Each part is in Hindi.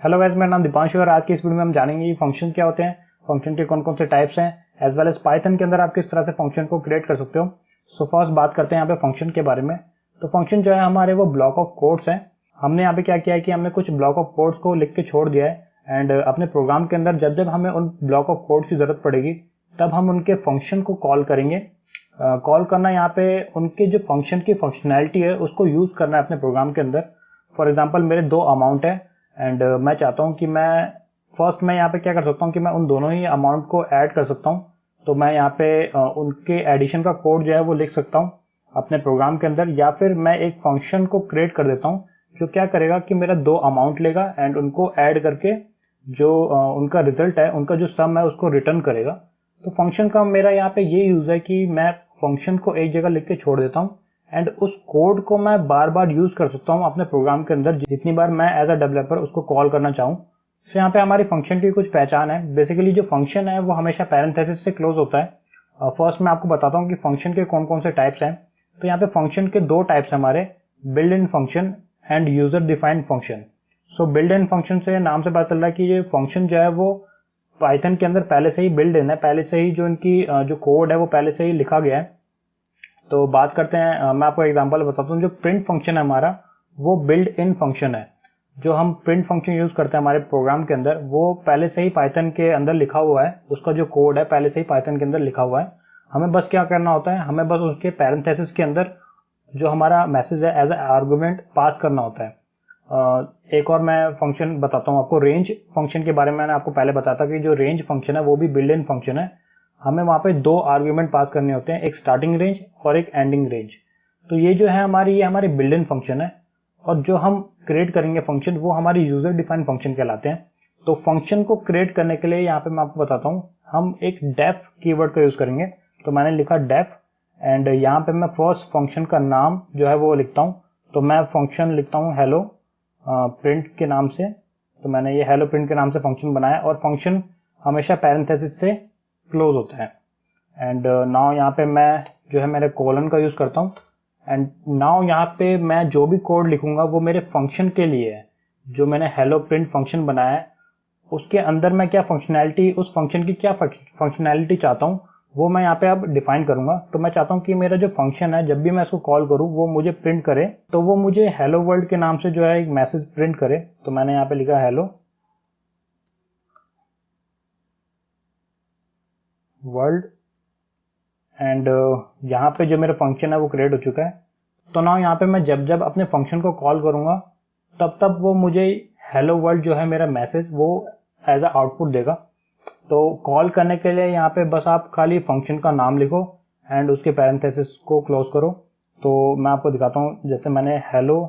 हेलो गाइस, मेरा नाम दीपांशु और आज की इस वीडियो में हम जानेंगे फंक्शन क्या होते हैं, फंक्शन के कौन कौन से टाइप्स हैं, एज वेल एज पाइथन के अंदर आप किस तरह से फंक्शन को क्रिएट कर सकते हो। सो फर्स्ट बात करते हैं यहाँ पे फंक्शन के बारे में। तो फंक्शन जो है हमारे वो ब्लॉक ऑफ कोड्स हैं। हमने यहाँ पे क्या किया है कि हमने कुछ ब्लॉक ऑफ कोड्स को लिख के छोड़ दिया है एंड अपने प्रोग्राम के अंदर जब जब हमें उन ब्लॉक ऑफ कोड्स की जरूरत पड़ेगी तब हम उनके फंक्शन को कॉल करेंगे। कॉल करना यहाँ पे उनके जो फंक्शन की फंक्शनैलिटी है उसको यूज करना है अपने प्रोग्राम के अंदर। फॉर एग्जाम्पल मेरे दो अमाउंट है एंड मैं चाहता हूँ कि मैं यहाँ पे क्या कर सकता हूँ कि मैं उन दोनों ही अमाउंट को ऐड कर सकता हूँ। तो मैं यहाँ पे उनके एडिशन का कोड जो है वो लिख सकता हूँ अपने प्रोग्राम के अंदर, या फिर मैं एक फंक्शन को क्रिएट कर देता हूँ जो क्या करेगा कि मेरा दो अमाउंट लेगा एंड उनको ऐड करके जो उनका रिजल्ट है, उनका जो सम है उसको रिटर्न करेगा। तो फंक्शन का मेरा यहाँ पे ये यूज है कि मैं फंक्शन को एक जगह लिख के छोड़ देता हूँ एंड उस कोड को मैं बार बार यूज कर सकता हूँ अपने प्रोग्राम के अंदर जितनी बार मैं एज अ डेवलपर उसको कॉल करना चाहूँ। तो यहाँ पे हमारी फंक्शन की कुछ पहचान है। बेसिकली जो फंक्शन है वो हमेशा पैरेंथेसिस से क्लोज होता है। फर्स्ट मैं आपको बताता हूँ कि फंक्शन के कौन कौन से टाइप्स हैं। तो यहाँ पे फंक्शन के दो टाइप्स हमारे, build in function and user defined function. So build in function से नाम से पता चल रहा है कि ये फंक्शन जो है वो पाइथन के अंदर पहले से ही बिल्ड इन है, पहले से ही जो इनकी जो कोड है वो पहले से ही लिखा गया है। तो बात करते हैं, मैं आपको एग्जांपल बताता हूँ। जो प्रिंट फंक्शन है हमारा वो बिल्ड इन फंक्शन है। जो हम प्रिंट फंक्शन यूज करते हैं हमारे प्रोग्राम के अंदर वो पहले से ही पाइथन के अंदर लिखा हुआ है, उसका जो कोड है पहले से ही पाइथन के अंदर लिखा हुआ है। हमें बस क्या करना होता है, हमें बस उसके पैरेंथेसिस के अंदर जो हमारा मैसेज है एज ए आर्गुमेंट पास करना होता है। एक और मैं फंक्शन बताता हूँ आपको, रेंज फंक्शन के बारे में मैंने आपको पहले बताया था कि जो रेंज फंक्शन है वो भी बिल्ड इन फंक्शन है। हमें वहां पे दो आर्ग्यूमेंट पास करने होते हैं, एक स्टार्टिंग रेंज और एक एंडिंग रेंज। तो ये जो है ये हमारी बिल्ड इन फंक्शन है और जो हम क्रिएट करेंगे फंक्शन वो हमारी यूजर डिफाइंड फंक्शन कहलाते हैं। तो फंक्शन को क्रिएट करने के लिए यहाँ पे मैं आपको बताता हूँ, हम एक डेफ कीवर्ड का यूज करेंगे। तो मैंने लिखा डेफ एंड यहाँ पे मैं फर्स्ट फंक्शन का नाम जो है वो लिखता हूँ। तो मैं फंक्शन लिखता हूँ हेलो प्रिंट के नाम से। तो मैंने ये हेलो प्रिंट के नाम से फंक्शन बनाया और फंक्शन हमेशा पैरेंथेसिस से क्लोज होता है। एंड नाउ यहाँ पे मैं जो है मेरे कोलन का यूज करता हूँ एंड नाउ यहाँ पे मैं जो भी कोड लिखूंगा वो मेरे फंक्शन के लिए है। जो मैंने हेलो प्रिंट फंक्शन बनाया है उसके अंदर मैं क्या फंक्शनैलिटी, उस फंक्शन की क्या फंक्शनैलिटी चाहता हूँ वो मैं यहाँ पे अब डिफाइन करूंगा। तो मैं चाहता हूँ कि मेरा जो फंक्शन है जब भी मैं इसको कॉल करूँ वो मुझे प्रिंट करे, तो वो मुझे हेलो वर्ल्ड के नाम से जो है एक मैसेज प्रिंट करे। तो मैंने यहाँ पे लिखा हेलो वर्ल्ड एंड यहाँ पे जो मेरा फंक्शन है वो क्रिएट हो चुका है। तो ना यहाँ पे मैं जब जब अपने फंक्शन को कॉल करूंगा तब तब वो मुझे हेलो वर्ल्ड जो है मेरा मैसेज वो एज अ आउटपुट देगा। तो कॉल करने के लिए यहाँ पे बस आप खाली फंक्शन का नाम लिखो एंड उसके पैरेंथेसिस को क्लोज करो। तो मैं आपको दिखाता हूँ, जैसे मैंने हेलो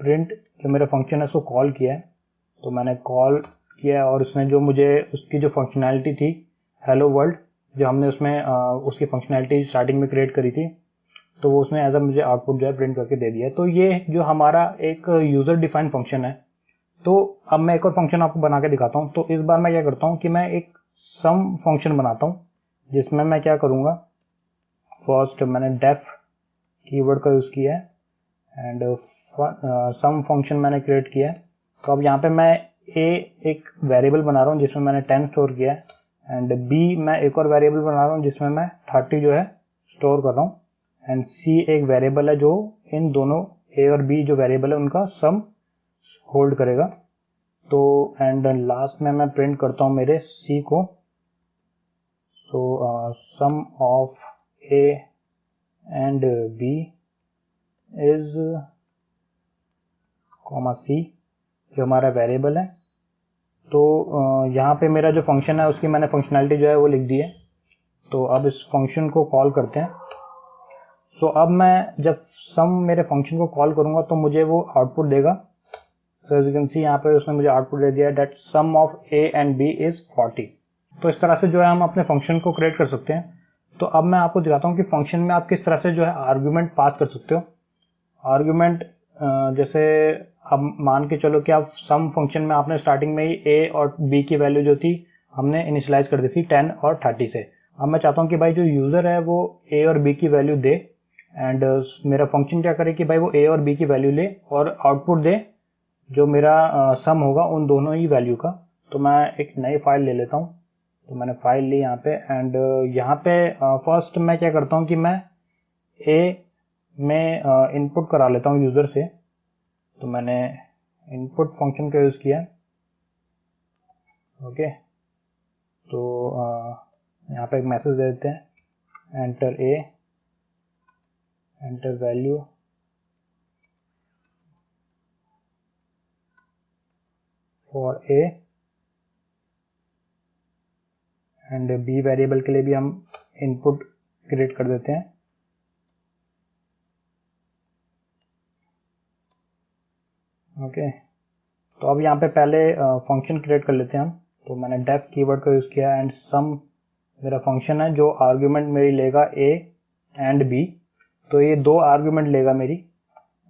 प्रिंट जो मेरा फंक्शन है उसको कॉल किया है। तो मैंने कॉल किया और उसने जो मुझे उसकी जो फंक्शनैलिटी थी हेलो वर्ल्ड, जो हमने उसमें उसकी फंक्शनैलिटी स्टार्टिंग में क्रिएट करी थी, तो वो उसने एज अ मुझे आउटपुट जो है प्रिंट करके दे दिया। तो ये जो हमारा एक यूजर डिफाइंड फंक्शन है। तो अब मैं एक और फंक्शन आपको बना के दिखाता हूँ। तो इस बार मैं क्या करता हूँ कि मैं एक सम फंक्शन बनाता हूँ जिसमें मैं क्या करूँगा, फर्स्ट मैंने डेफ कीवर्ड का यूज़ किया है एंड सम फंक्शन मैंने क्रिएट किया है। तो अब यहाँ पे मैं एक वेरिएबल बना रहा हूँ जिसमें मैंने 10 स्टोर किया है एंड बी मैं एक और वेरिएबल बना रहा हूँ जिसमें मैं 30 जो है स्टोर कर रहा हूँ एंड सी एक वेरिएबल है जो इन दोनों ए और बी जो वेरिएबल है उनका सम होल्ड करेगा। तो एंड लास्ट में मैं प्रिंट करता हूँ मेरे सी को। So sum of A and B is comma C जो हमारा वेरिएबल है। तो यहाँ पे मेरा जो फंक्शन है उसकी मैंने फंक्शनैलिटी जो है वो लिख दी है। तो अब इस फंक्शन को कॉल करते हैं। सो अब मैं जब सम मेरे फंक्शन को कॉल करूंगा तो मुझे वो आउटपुट देगा। So as you can see यहाँ पे उसने मुझे आउटपुट दे दिया that sum of A and B is 40। तो इस तरह से जो है हम अपने फंक्शन को क्रिएट कर सकते हैं। तो अब मैं आपको दिखाता हूँ कि फंक्शन में आप किस तरह से जो है आर्ग्यूमेंट पास कर सकते हो। आर्ग्यूमेंट जैसे अब मान के चलो कि आप सम फंक्शन में आपने स्टार्टिंग में ही ए और बी की वैल्यू जो थी हमने इनिशियलाइज कर दी थी 10 और 30 से। अब मैं चाहता हूँ कि भाई जो यूजर है वो ए और बी की वैल्यू दे। एंड मेरा फंक्शन क्या करे कि भाई वो ए और बी की वैल्यू ले और आउटपुट दे जो मेरा सम होगा उन दोनों ही वैल्यू का। तो मैं एक नई फाइल ले लेता हूँ। तो मैंने फाइल ली यहाँ पे एंड यहाँ पे फर्स्ट मैं क्या करता हूँ कि मैं ए में इनपुट करा लेता हूँ यूज़र से। तो मैंने इनपुट फंक्शन का यूज़ किया। ओके, तो यहाँ पे एक मैसेज दे देते हैं, enter A, enter value for A, and B variable के लिए भी हम इनपुट क्रिएट कर देते हैं। ओके, तो अब यहाँ पे पहले फंक्शन क्रिएट कर लेते हैं हम। तो मैंने डेफ कीवर्ड का यूज़ किया एंड सम मेरा फंक्शन है जो आर्ग्यूमेंट मेरी लेगा ए एंड बी। तो ये 2 आर्ग्यूमेंट लेगा मेरी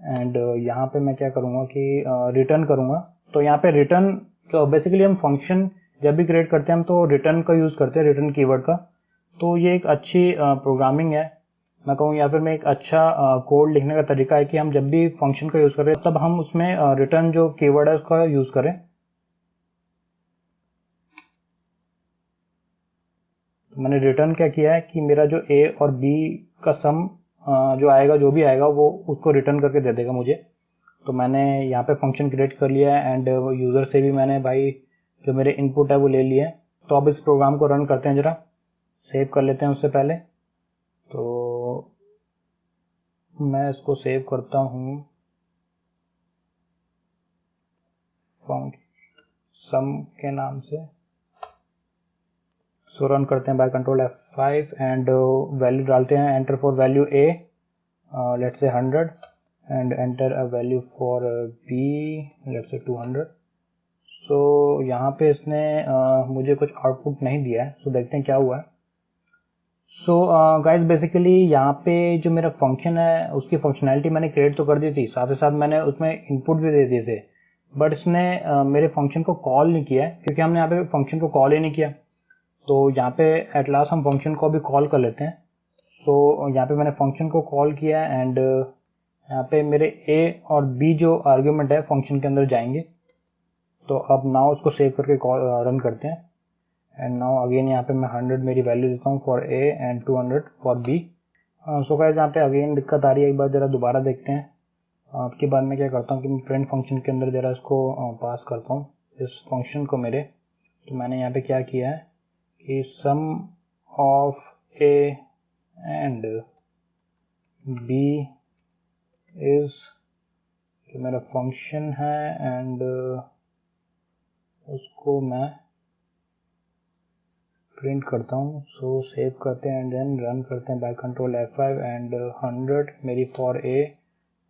एंड यहाँ पे मैं क्या करूँगा कि रिटर्न करूँगा। तो यहाँ पे रिटर्न, तो बेसिकली हम फंक्शन जब भी क्रिएट करते हैं हम तो रिटर्न का यूज़ करते हैं, रिटर्न कीवर्ड का। तो ये एक अच्छी प्रोग्रामिंग है मैं कहूँ, या फिर मैं एक अच्छा कोड लिखने का तरीका है कि हम जब भी फंक्शन का यूज़ करें तब हम उसमें रिटर्न जो कीवर्ड है उसका यूज़ करें। तो मैंने रिटर्न क्या किया है कि मेरा जो ए और बी का सम जो आएगा, जो भी आएगा वो उसको रिटर्न करके दे देगा मुझे। तो मैंने यहाँ पे फंक्शन क्रिएट कर लिया है एंड यूज़र से भी मैंने भाई जो मेरे इनपुट है वो ले लिए। तो अब इस प्रोग्राम को रन करते हैं, ज़रा सेव कर लेते हैं उससे पहले। तो मैं इसको सेव करता हूँ सम के नाम से। सो रन करते हैं by control F5 and value डालते हैं, enter for value A, let's say 100 and enter a value for B, let's say 200। सो यहाँ पे इसने मुझे कुछ आउटपुट नहीं दिया है। सो देखते हैं क्या हुआ है। सो गाइज बेसिकली यहाँ पे जो मेरा फंक्शन है उसकी फंक्शनैलिटी मैंने क्रिएट तो कर दी थी, साथ ही साथ मैंने उसमें इनपुट भी दे दिए थे, बट इसने मेरे फंक्शन को कॉल नहीं किया है क्योंकि हमने यहाँ पे फंक्शन को कॉल ही नहीं किया। तो यहाँ पे एट लास्ट हम फंक्शन को भी कॉल कर लेते हैं। सो यहाँ पे मैंने फंक्शन को कॉल किया एंड यहाँ पे मेरे ए और बी जो आर्ग्यूमेंट है फंक्शन के अंदर जाएंगे। तो अब नाउ उसको सेव करके कॉल रन करते हैं एंड नाउ अगेन यहाँ पे मैं 100 मेरी वैल्यू देता हूँ for A and 200 for B. So guys यहाँ पे अगेन दिक्कत आ रही है, एक बार ज़रा दोबारा देखते हैं। आपके बाद में क्या करता हूँ कि मैं प्रिंट फंक्शन के अंदर ज़रा इसको पास करता हूँ इस फंक्शन को मेरे। तो मैंने यहाँ पे क्या किया है कि sum of A and B is जो मेरा फंक्शन है एंड उसको मैं प्रिंट करता हूँ। सो सेव करते हैं एंड देन रन करते हैं बाय कंट्रोल F5 एंड 100 मेरी for A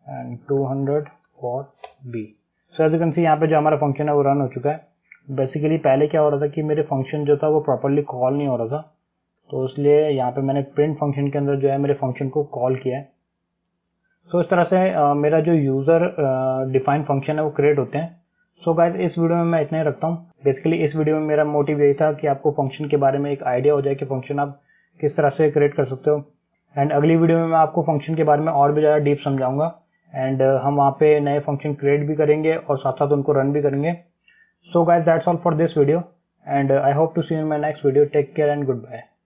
and 200 for B. So as you can see यहाँ पे जो हमारा फंक्शन है वो रन हो चुका है। बेसिकली पहले क्या हो रहा था कि मेरे फंक्शन जो था वो प्रॉपरली कॉल नहीं हो रहा था, तो इसलिए यहाँ पे मैंने प्रिंट फंक्शन के अंदर जो है मेरे फंक्शन को कॉल किया है। सो इस तरह से मेरा जो यूज़र डिफाइन फंक्शन है वो क्रिएट होते हैं। सो गाइस इस वीडियो में मैं इतना ही रखता हूँ। बेसिकली इस वीडियो में मेरा मोटिव यही था कि आपको फंक्शन के बारे में एक आइडिया हो जाए कि फंक्शन आप किस तरह से क्रिएट कर सकते हो। एंड अगली वीडियो में मैं आपको फंक्शन के बारे में और भी ज़्यादा डीप समझाऊंगा एंड हम वहाँ पे नए फंक्शन क्रिएट भी करेंगे और साथ साथ उनको रन भी करेंगे। So guys that's all for this video and I hope to see you in my next video. Take care and good bye.